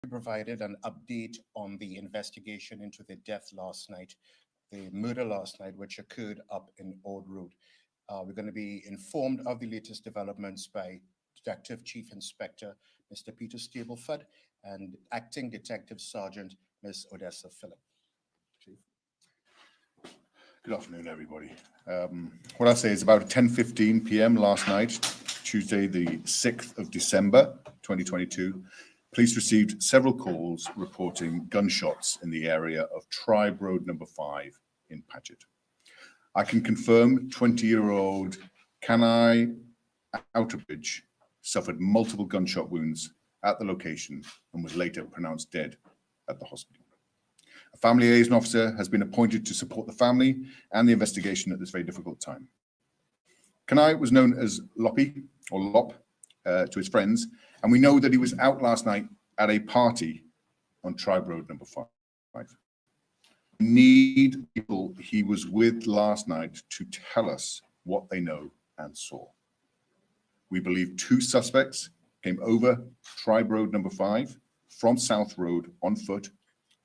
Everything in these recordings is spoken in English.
provided an update on the investigation into the death last night, the murder last night, which occurred up in Ord Road. We're going to be informed of the latest developments by Detective Chief Inspector Mr. Peter Stableford and Acting Detective Sergeant Ms. Odessa Phillip. Chief. Good afternoon, everybody. What I'll say is about 10:15 p.m. last night, Tuesday, the 6th of December, 2022, police received several calls reporting gunshots in the area of Tribe Road number 5 in Paget. I can confirm 20-year-old Kanai Outerbridge suffered multiple gunshot wounds at the location and was later pronounced dead at the hospital. A family liaison officer has been appointed to support the family and the investigation at this very difficult time. Kanai was known as Loppy, or Lop, to his friends, and we know that he was out last night at a party on Tribe Road number 5. We need people he was with last night to tell us what they know and saw. We believe 2 suspects came over Tribe Road number 5 from South Road on foot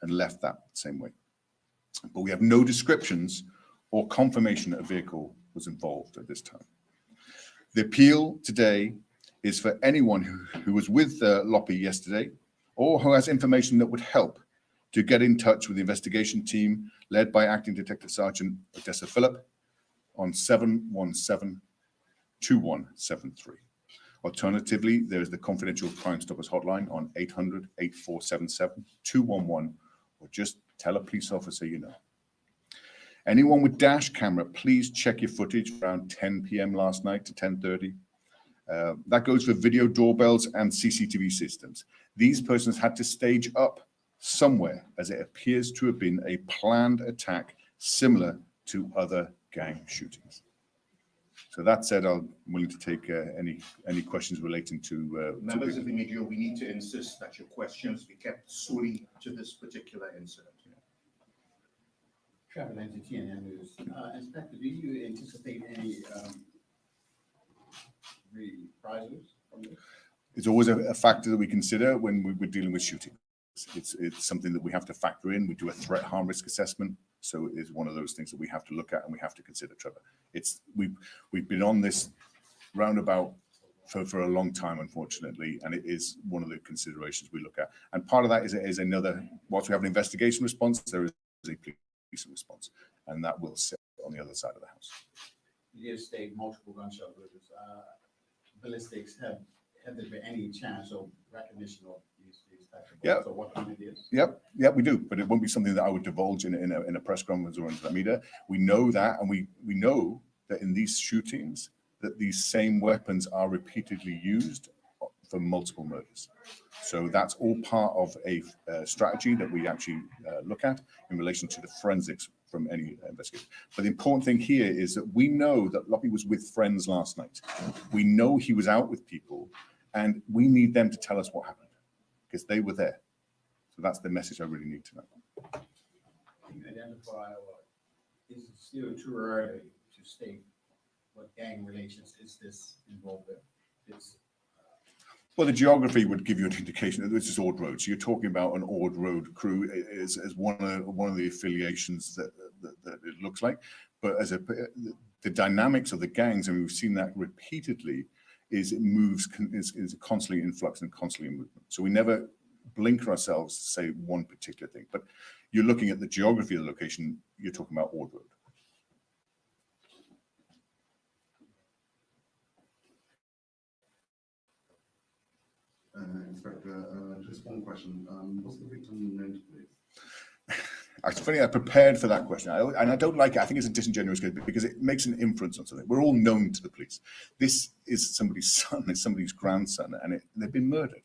and left that same way. But we have no descriptions or confirmation that a vehicle was involved at this time. The appeal today is for anyone who was with Loppy yesterday or who has information that would help to get in touch with the investigation team led by Acting Detective Sergeant Odessa Phillip on 717-2173. Alternatively, there is the confidential Crime Stoppers hotline on 800-8477-211, or just tell a police officer you know. Anyone with dash camera, please check your footage around 10 p.m. last night to 10:30. That goes for video doorbells and CCTV systems. These persons had to stage up somewhere, as it appears to have been a planned attack similar to other gang shootings. So that said, I'm willing to take any questions relating to members of the media. We need to insist that your questions be kept solely to this particular incident. Travel into TNN News. Inspector, do you anticipate any reprisals from this? It's always a factor that we consider when we're dealing with shooting. It's something that we have to factor in. We do a threat harm risk assessment, so it's one of those things that we have to look at and we have to consider, Trevor. We've been on this roundabout for a long time, unfortunately, and it is one of the considerations we look at. And part of that is another, whilst we have an investigation response, there is a police response, and that will sit on the other side of the house. You did state multiple gunshot wounds. Ballistics, have there been any chance of recognition of these types of bullets, or what kind it is? Yep, we do, but it won't be something that I would divulge in a press conference or into the media. We know that, and we know that in these shootings, that these same weapons are repeatedly used for multiple murders. So that's all part of a strategy that we actually look at in relation to the forensics from any investigation. But the important thing here is that we know that Loppy was with friends last night. We know he was out with people, and we need them to tell us what happened because they were there. So that's the message I really need to know. Can you identify, or is it still too early to state what gang relations is this involved with? Well, the geography would give you an indication that this is Ord Road. So you're talking about an Ord Road crew as one of the affiliations that it looks like. But as the dynamics of the gangs, and we've seen that repeatedly, is it moves, is constantly in flux and constantly in movement. So we never blinker ourselves to say one particular thing. But you're looking at the geography of the location, you're talking about Ord Road. Inspector, just one question. What's the victim known to be? It's funny, I prepared for that question, and I don't like it. I think it's a disingenuous because it makes an inference on something. We're all known to the police. This is somebody's son, it's somebody's grandson, and they've been murdered.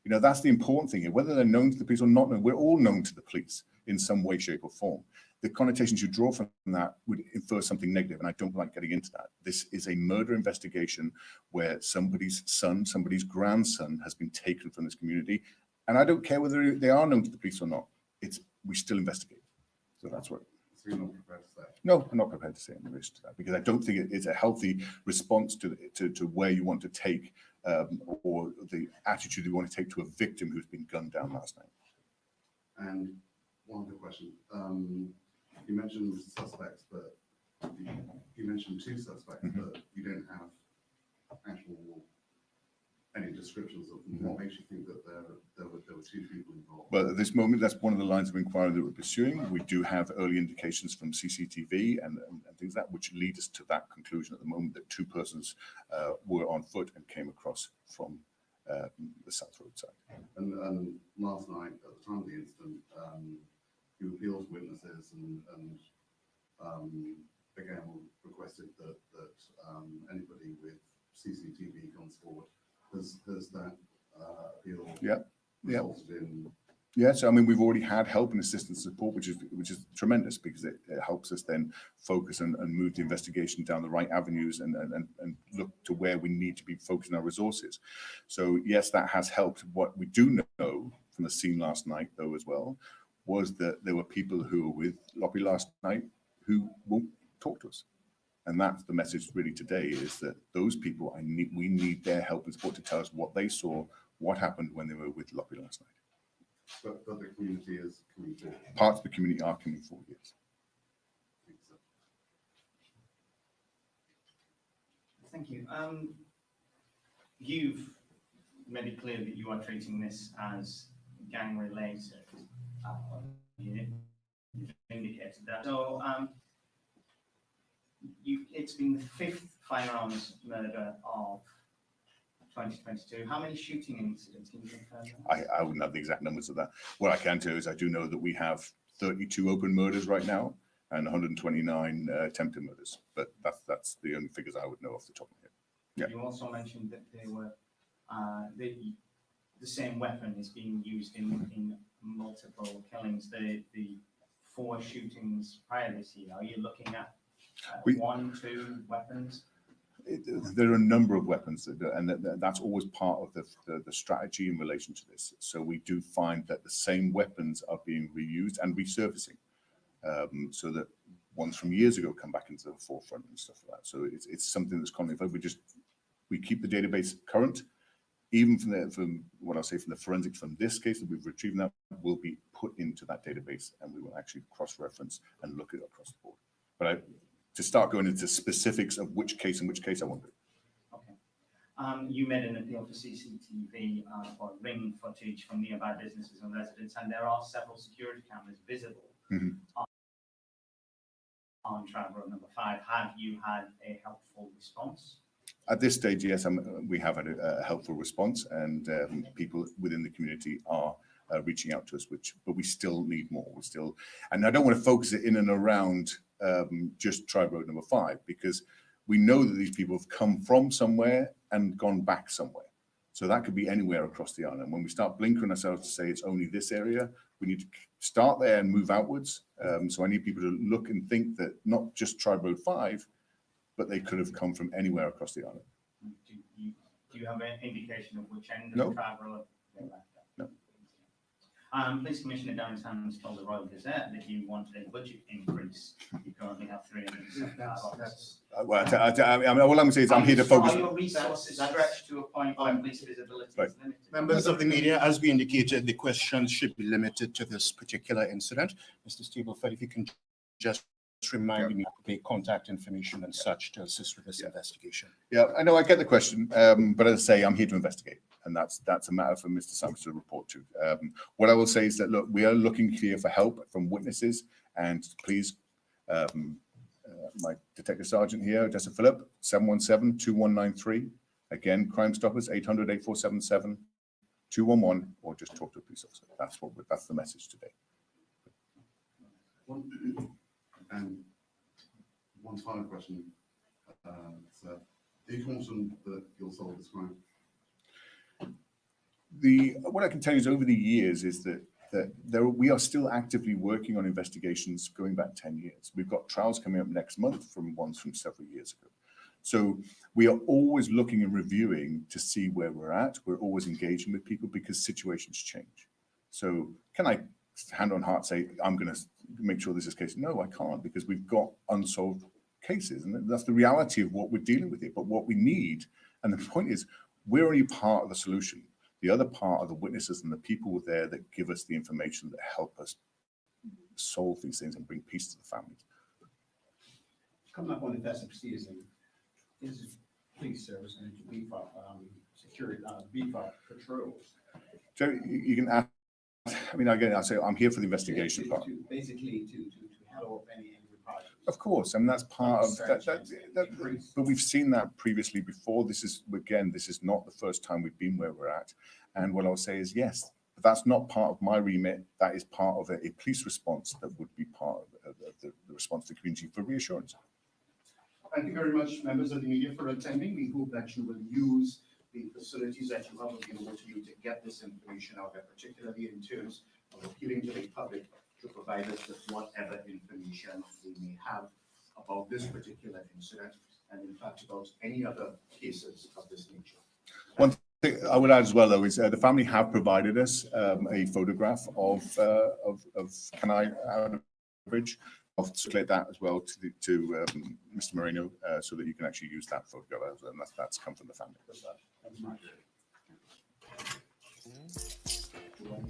You know, that's the important thing here. Whether they're known to the police or not known, we're all known to the police in some way, shape, or form. The connotations you draw from that would infer something negative, and I don't like getting into that. This is a murder investigation where somebody's son, somebody's grandson has been taken from this community, and I don't care whether they are known to the police or not. We still investigate. So that's what. So you're not prepared to say? No, I'm not prepared to say in relation to that because I don't think it's a healthy response to where you want to take or the attitude we want to take to a victim who's been gunned down last night. And one other question. You mentioned suspects, but you mentioned 2 suspects, but you don't have any descriptions of them. What makes you think that there were 2 people involved? Well, at this moment, that's one of the lines of inquiry that we're pursuing. We do have early indications from CCTV and things like that, which lead us to that conclusion at the moment that 2 persons were on foot and came across from the South Road side. And last night, at the time of the incident, you appealed to witnesses and again requested that anybody with CCTV comes forward. Has that appeal resulted in? Yeah, so I mean, we've already had help and assistance support, which is tremendous, because it helps us then focus and move the investigation down the right avenues and look to where we need to be focusing our resources. So yes, that has helped. What we do know from the scene last night, though, as well, was that there were people who were with Loppy last night who won't talk to us. And that's the message really today, is that those people, we need their help and support to tell us what they saw, what happened when they were with Loppy last night. But the community is coming forward. Parts of the community are coming forward, yes. Thank you. You've made it clear that you are treating this as gang related. You've indicated that. So it's been the 5th firearms murder of 2022. How many shooting incidents can you confirm? I wouldn't have the exact numbers of that. What I can tell you is I do know that we have 32 open murders right now and 129 attempted murders, but that's the only figures I would know off the top of my head. Yeah. You also mentioned that they were the same weapon is being used in multiple killings. The 4 shootings prior this year. Are you looking at 1, 2 weapons? There are a number of weapons, and that's always part of the strategy in relation to this. So we do find that the same weapons are being reused and resurfacing, so that ones from years ago come back into the forefront and stuff like that. So it's something that's constantly. We keep the database current, even from what I'll say from the forensics from this case that we've retrieved now will be put into that database, and we will actually cross-reference and look at it across the board. But to start going into specifics of which case and which case, I won't do. Okay. You made an appeal for CCTV or ring footage from nearby businesses and residents, and there are several security cameras visible on Travel Road number 5. Have you had a helpful response? At this stage, yes, we have had a helpful response, and people within the community are reaching out to us, but we still need more. And I don't want to focus it in and around just Tribe Road number 5, because we know that these people have come from somewhere and gone back somewhere. So that could be anywhere across the island. When we start blinking ourselves to say it's only this area, we need to start there and move outwards. So I need people to look and think that not just Tribe Road 5, but they could have come from anywhere across the island. Do you have an indication of which end No. of Tribe Road they left at? No. Police Commissioner Darren Sanders told the Royal Gazette that you want a budget increase. You currently have 375 officers. Well, I mean, all I'm going to say is I'm here to focus. Are your resources stretched to a point where police visibility is limited? Members of the media, as we indicated, the questions should be limited to this particular incident. Mr. Stableford, if you can just remind me of the contact information and such to assist with this investigation. Yeah, I know, I get the question, but as I say, I'm here to investigate, and that's a matter for Mr. Sanders to report to. What I will say is that, look, we are looking here for help from witnesses, and please, my Detective Sergeant here, Odessa Phillip, 717-2193. Again, Crime Stoppers, 800-8477, 211, or just talk to a police officer. That's the message today. And one final question, sir. Are you confident that you'll solve this crime? What I can tell you is over the years is that we are still actively working on investigations going back 10 years. We've got trials coming up next month from ones from several years ago. So we are always looking and reviewing to see where we're at. We're always engaging with people because situations change. So can I hand on heart say, I'm going to make sure this is the case? No, I can't, because we've got unsolved cases, and that's the reality of what we're dealing with here. But what we need, and the point is, we're only part of the solution. The other part are the witnesses and the people there that give us the information that help us solve these things and bring peace to the families. Coming up on the festive season, is police service going to beef up security, beef up patrols? So you can ask, I mean, again, I say I'm here for the investigation part. Basically to handle up any reports. Of course, I mean, that's part of that, but we've seen that previously before. This is not the first time we've been where we're at. And what I'll say is, yes, but that's not part of my remit. That is part of a police response that would be part of the response to the community for reassurance. Thank you very much, members of the media, for attending. We hope that you will use the facilities that you have available to you to get this information out there, particularly in terms of appealing to the public to provide us with whatever information they may have about this particular incident and in fact about any other cases of this nature. One thing I would add as well, though, is the family have provided us a photograph of Canai Bridge. I'll circulate that as well to Mr. Moreno so that you can actually use that photograph, and that's come from the family. Thank you much.